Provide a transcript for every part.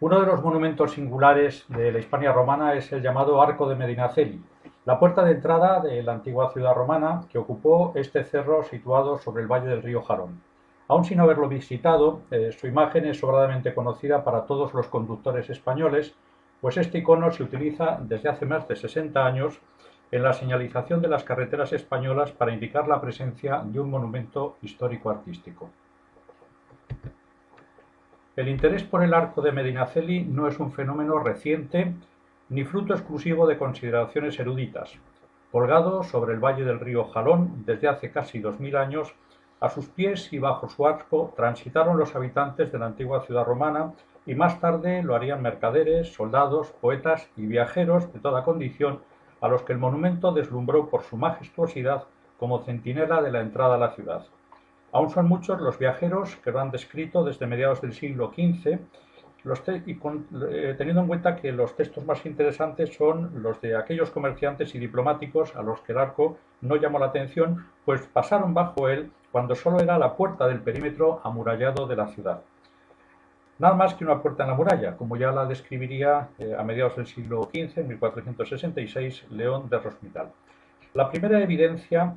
Uno de los monumentos singulares de la Hispania romana es el llamado Arco de Medinaceli, la puerta de entrada de la antigua ciudad romana que ocupó este cerro situado sobre el valle del río Jarón. Aún sin haberlo visitado, su imagen es sobradamente conocida para todos los conductores españoles, pues este icono se utiliza desde hace más de 60 años en la señalización de las carreteras españolas para indicar la presencia de un monumento histórico-artístico. El interés por el Arco de Medinaceli no es un fenómeno reciente ni fruto exclusivo de consideraciones eruditas. Colgado sobre el valle del río Jalón desde hace casi 2000 años, a sus pies y bajo su arco transitaron los habitantes de la antigua ciudad romana y más tarde lo harían mercaderes, soldados, poetas y viajeros de toda condición a los que el monumento deslumbró por su majestuosidad como centinela de la entrada a la ciudad. Aún son muchos los viajeros que lo han descrito desde mediados del siglo XV, teniendo en cuenta que los textos más interesantes son los de aquellos comerciantes y diplomáticos a los que el arco no llamó la atención, pues pasaron bajo él cuando solo era la puerta del perímetro amurallado de la ciudad. Nada más que una puerta en la muralla, como ya la describiría a mediados del siglo XV, en 1466, León de Rosmital. La primera evidencia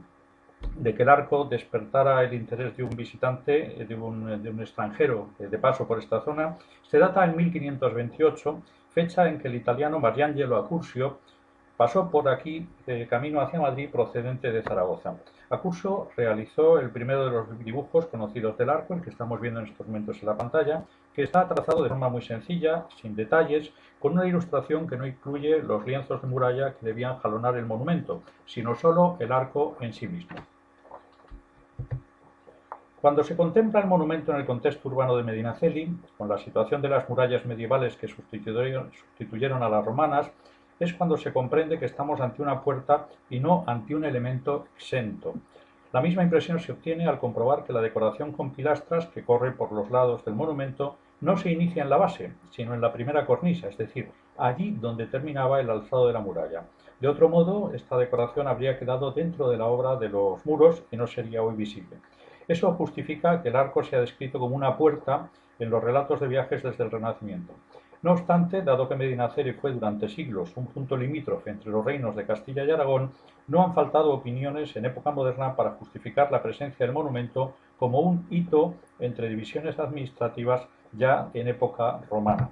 de que el arco despertara el interés de un visitante, de un extranjero de paso por esta zona, se data en 1528, fecha en que el italiano Mariangelo Accursio pasó por aquí camino hacia Madrid procedente de Zaragoza. Accursio realizó el primero de los dibujos conocidos del arco, el que estamos viendo en estos momentos en la pantalla, que está trazado de forma muy sencilla, sin detalles, con una ilustración que no incluye los lienzos de muralla que debían jalonar el monumento, sino solo el arco en sí mismo. Cuando se contempla el monumento en el contexto urbano de Medinaceli, con la situación de las murallas medievales que sustituyeron a las romanas, es cuando se comprende que estamos ante una puerta y no ante un elemento exento. La misma impresión se obtiene al comprobar que la decoración con pilastras que corre por los lados del monumento no se inicia en la base, sino en la primera cornisa, es decir, allí donde terminaba el alzado de la muralla. De otro modo, esta decoración habría quedado dentro de la obra de los muros y no sería hoy visible. Eso justifica que el arco sea descrito como una puerta en los relatos de viajes desde el Renacimiento. No obstante, dado que Medinaceli fue durante siglos un punto limítrofe entre los reinos de Castilla y Aragón, no han faltado opiniones en época moderna para justificar la presencia del monumento como un hito entre divisiones administrativas ya en época romana.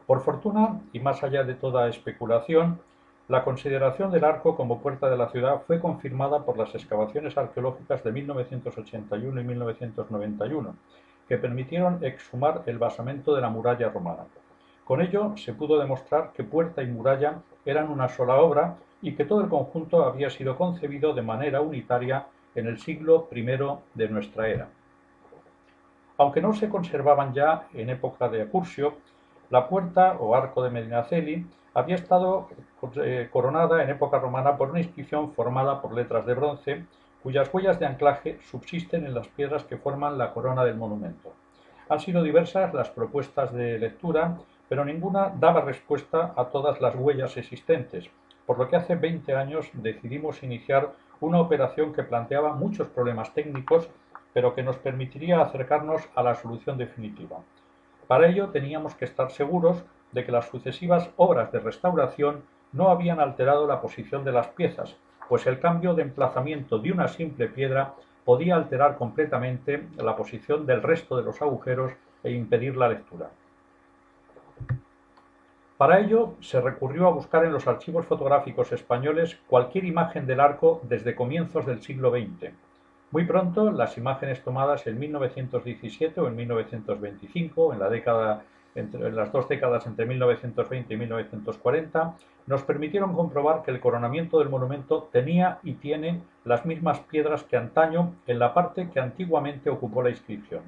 Por fortuna, y más allá de toda especulación, la consideración del arco como puerta de la ciudad fue confirmada por las excavaciones arqueológicas de 1981 y 1991, que permitieron exhumar el basamento de la muralla romana. Con ello se pudo demostrar que puerta y muralla eran una sola obra y que todo el conjunto había sido concebido de manera unitaria en el siglo I de nuestra era. Aunque no se conservaban ya en época de Accursio, la puerta o arco de Medinaceli había estado coronada en época romana por una inscripción formada por letras de bronce, cuyas huellas de anclaje subsisten en las piedras que forman la corona del monumento. Han sido diversas las propuestas de lectura, pero ninguna daba respuesta a todas las huellas existentes, por lo que hace 20 años decidimos iniciar una operación que planteaba muchos problemas técnicos, pero que nos permitiría acercarnos a la solución definitiva. Para ello teníamos que estar seguros de que las sucesivas obras de restauración no habían alterado la posición de las piezas, pues el cambio de emplazamiento de una simple piedra podía alterar completamente la posición del resto de los agujeros e impedir la lectura. Para ello se recurrió a buscar en los archivos fotográficos españoles cualquier imagen del arco desde comienzos del siglo XX. Muy pronto, las imágenes tomadas en 1917 o en 1925, en las dos décadas entre 1920 y 1940, nos permitieron comprobar que el coronamiento del monumento tenía y tiene las mismas piedras que antaño en la parte que antiguamente ocupó la inscripción.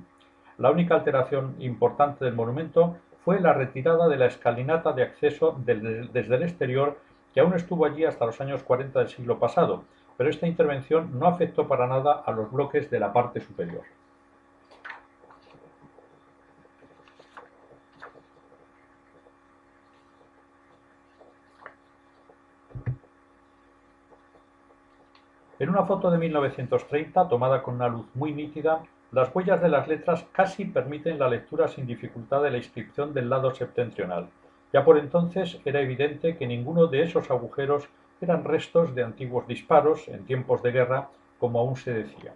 La única alteración importante del monumento fue la retirada de la escalinata de acceso desde el exterior, que aún estuvo allí hasta los años 40 del siglo pasado, pero esta intervención no afectó para nada a los bloques de la parte superior. En una foto de 1930, tomada con una luz muy nítida, Las huellas de las letras casi permiten la lectura sin dificultad de la inscripción del lado septentrional. Ya por entonces era evidente que ninguno de esos agujeros eran restos de antiguos disparos en tiempos de guerra, como aún se decía.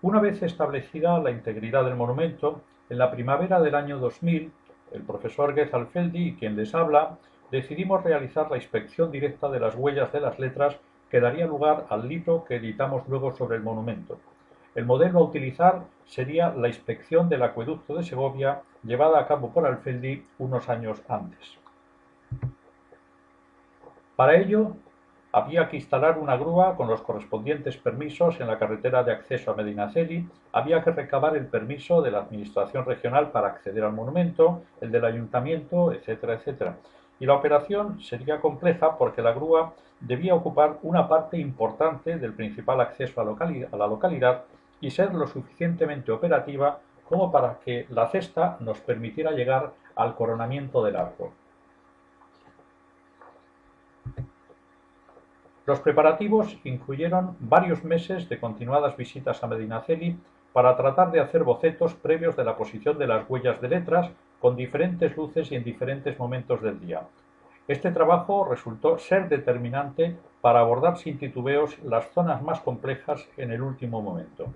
Una vez establecida la integridad del monumento, en la primavera del año 2000, el profesor Gezalfeldi y quien les habla decidimos realizar la inspección directa de las huellas de las letras que daría lugar al libro que editamos luego sobre el monumento. El modelo a utilizar sería la inspección del acueducto de Segovia, llevada a cabo por Alfeldi unos años antes. Para ello, había que instalar una grúa con los correspondientes permisos en la carretera de acceso a Medinaceli, había que recabar el permiso de la Administración Regional para acceder al monumento, el del Ayuntamiento, etcétera, etcétera. Y la operación sería compleja porque la grúa debía ocupar una parte importante del principal acceso a la localidad y ser lo suficientemente operativa como para que la cesta nos permitiera llegar al coronamiento del arco. Los preparativos incluyeron varios meses de continuadas visitas a Medinaceli para tratar de hacer bocetos previos de la posición de las huellas de letras con diferentes luces y en diferentes momentos del día. Este trabajo resultó ser determinante para abordar sin titubeos las zonas más complejas en el último momento.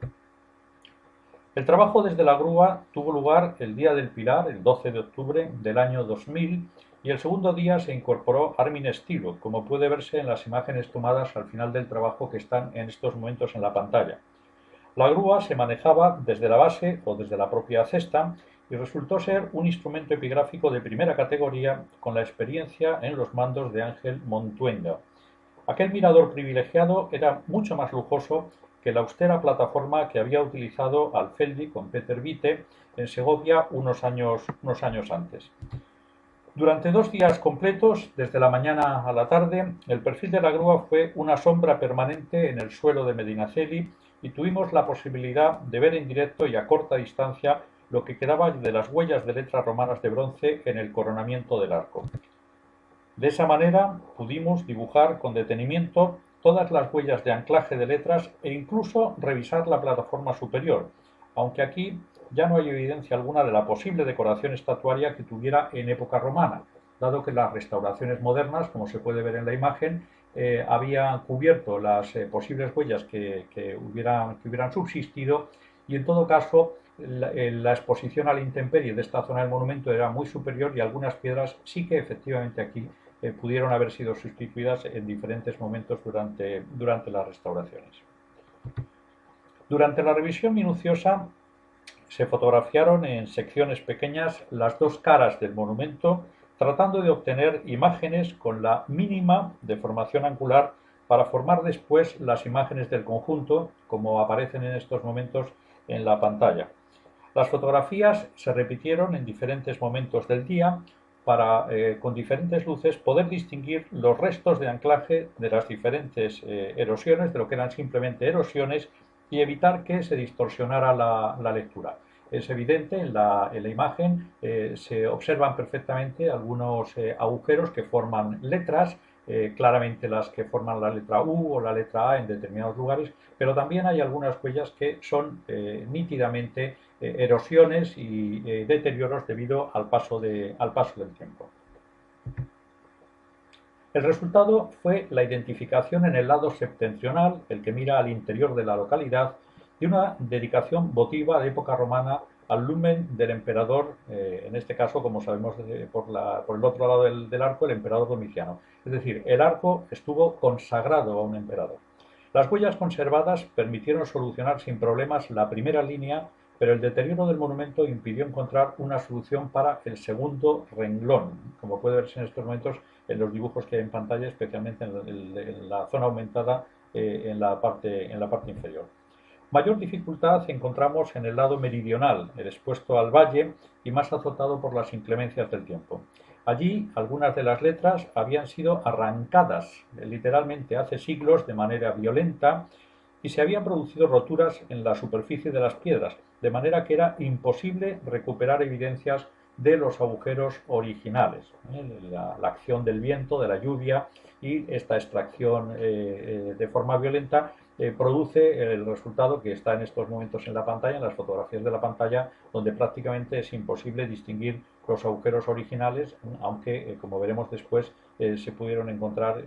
El trabajo desde la grúa tuvo lugar el día del Pilar, el 12 de octubre del año 2000, y el segundo día se incorporó Armin Stilo, como puede verse en las imágenes tomadas al final del trabajo que están en estos momentos en la pantalla. La grúa se manejaba desde la base o desde la propia cesta y resultó ser un instrumento epigráfico de primera categoría con la experiencia en los mandos de Ángel Montuenda. Aquel mirador privilegiado era mucho más lujoso que la austera plataforma que había utilizado Alfeldi con Peter Witte en Segovia unos años antes. Durante 2 días completos, desde la mañana a la tarde, el perfil de la grúa fue una sombra permanente en el suelo de Medinaceli y tuvimos la posibilidad de ver en directo y a corta distancia lo que quedaba de las huellas de letras romanas de bronce en el coronamiento del arco. De esa manera pudimos dibujar con detenimiento todas las huellas de anclaje de letras e incluso revisar la plataforma superior, aunque aquí ya no hay evidencia alguna de la posible decoración estatuaria que tuviera en época romana, dado que las restauraciones modernas, como se puede ver en la imagen, habían cubierto las posibles huellas que hubieran subsistido y en todo caso la exposición a la intemperie de esta zona del monumento era muy superior y algunas piedras sí que efectivamente aquí pudieron haber sido sustituidas en diferentes momentos durante las restauraciones. Durante la revisión minuciosa se fotografiaron en secciones pequeñas las dos caras del monumento, tratando de obtener imágenes con la mínima deformación angular para formar después las imágenes del conjunto, como aparecen en estos momentos en la pantalla. Las fotografías se repitieron en diferentes momentos del día para, con diferentes luces, poder distinguir los restos de anclaje de las diferentes erosiones, de lo que eran simplemente erosiones, y evitar que se distorsionara la lectura. Es evidente, en la imagen se observan perfectamente algunos agujeros que forman letras, claramente las que forman la letra U o la letra A en determinados lugares, pero también hay algunas huellas que son nítidamente erosiones y deterioros debido al paso del tiempo. El resultado fue la identificación en el lado septentrional, el que mira al interior de la localidad, de una dedicación votiva de época romana al lumen del emperador, en este caso, como sabemos por el otro lado del arco, el emperador Domiciano. Es decir, el arco estuvo consagrado a un emperador. Las huellas conservadas permitieron solucionar sin problemas la primera línea, pero el deterioro del monumento impidió encontrar una solución para el segundo renglón, como puede verse en estos momentos en los dibujos que hay en pantalla, especialmente en la zona aumentada en la parte inferior. Mayor dificultad encontramos en el lado meridional, el expuesto al valle y más azotado por las inclemencias del tiempo. Allí algunas de las letras habían sido arrancadas literalmente hace siglos de manera violenta y se habían producido roturas en la superficie de las piedras, de manera que era imposible recuperar evidencias de los agujeros originales. La acción del viento, de la lluvia y esta extracción de forma violenta produce el resultado que está en estos momentos en la pantalla, en las fotografías de la pantalla, donde prácticamente es imposible distinguir los agujeros originales, aunque, como veremos después, se pudieron encontrar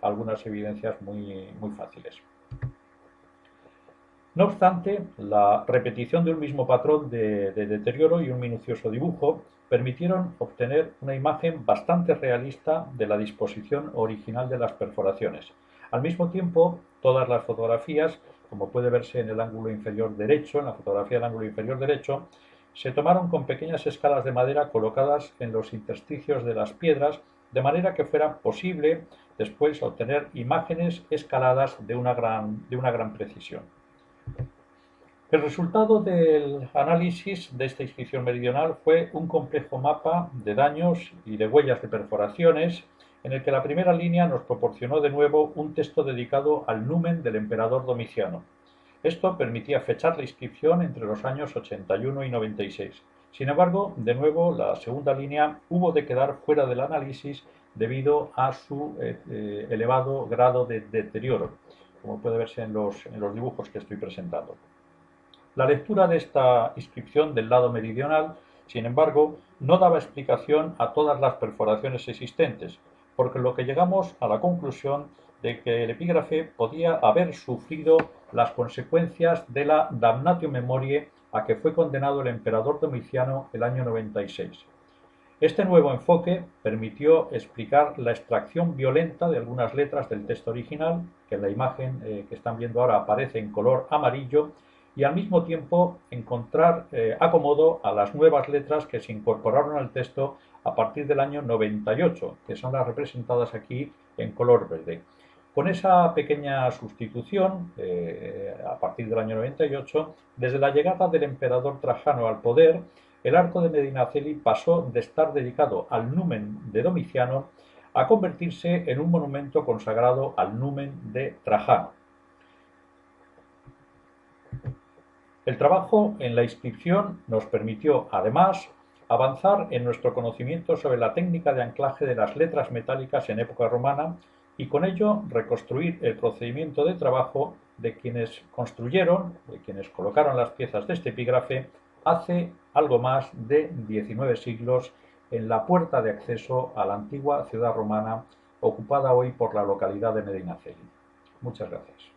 algunas evidencias muy fáciles. No obstante, la repetición de un mismo patrón de deterioro y un minucioso dibujo permitieron obtener una imagen bastante realista de la disposición original de las perforaciones. Al mismo tiempo, todas las fotografías, como puede verse en el ángulo inferior derecho, en la fotografía del ángulo inferior derecho, se tomaron con pequeñas escalas de madera colocadas en los intersticios de las piedras, de manera que fuera posible después obtener imágenes escaladas de una gran precisión. El resultado del análisis de esta inscripción meridional fue un complejo mapa de daños y de huellas de perforaciones, en el que la primera línea nos proporcionó de nuevo un texto dedicado al numen del emperador Domiciano. Esto permitía fechar la inscripción entre los años 81 y 96. Sin embargo, de nuevo, la segunda línea hubo de quedar fuera del análisis debido a su elevado grado de deterioro, como puede verse en los dibujos que estoy presentando. La lectura de esta inscripción del lado meridional, sin embargo, no daba explicación a todas las perforaciones existentes, porque lo que llegamos a la conclusión de que el epígrafe podía haber sufrido las consecuencias de la damnatio memoriae a que fue condenado el emperador Domiciano el año 96. Este nuevo enfoque permitió explicar la extracción violenta de algunas letras del texto original, que en la imagen que están viendo ahora aparece en color amarillo, y al mismo tiempo encontrar acomodo a las nuevas letras que se incorporaron al texto a partir del año 98, que son las representadas aquí en color verde. Con esa pequeña sustitución, a partir del año 98, desde la llegada del emperador Trajano al poder, el arco de Medinaceli pasó de estar dedicado al numen de Domiciano a convertirse en un monumento consagrado al numen de Trajano. El trabajo en la inscripción nos permitió, además, avanzar en nuestro conocimiento sobre la técnica de anclaje de las letras metálicas en época romana y con ello reconstruir el procedimiento de trabajo de quienes construyeron, de quienes colocaron las piezas de este epígrafe hace algo más de 19 siglos en la puerta de acceso a la antigua ciudad romana ocupada hoy por la localidad de Medinaceli. Muchas gracias.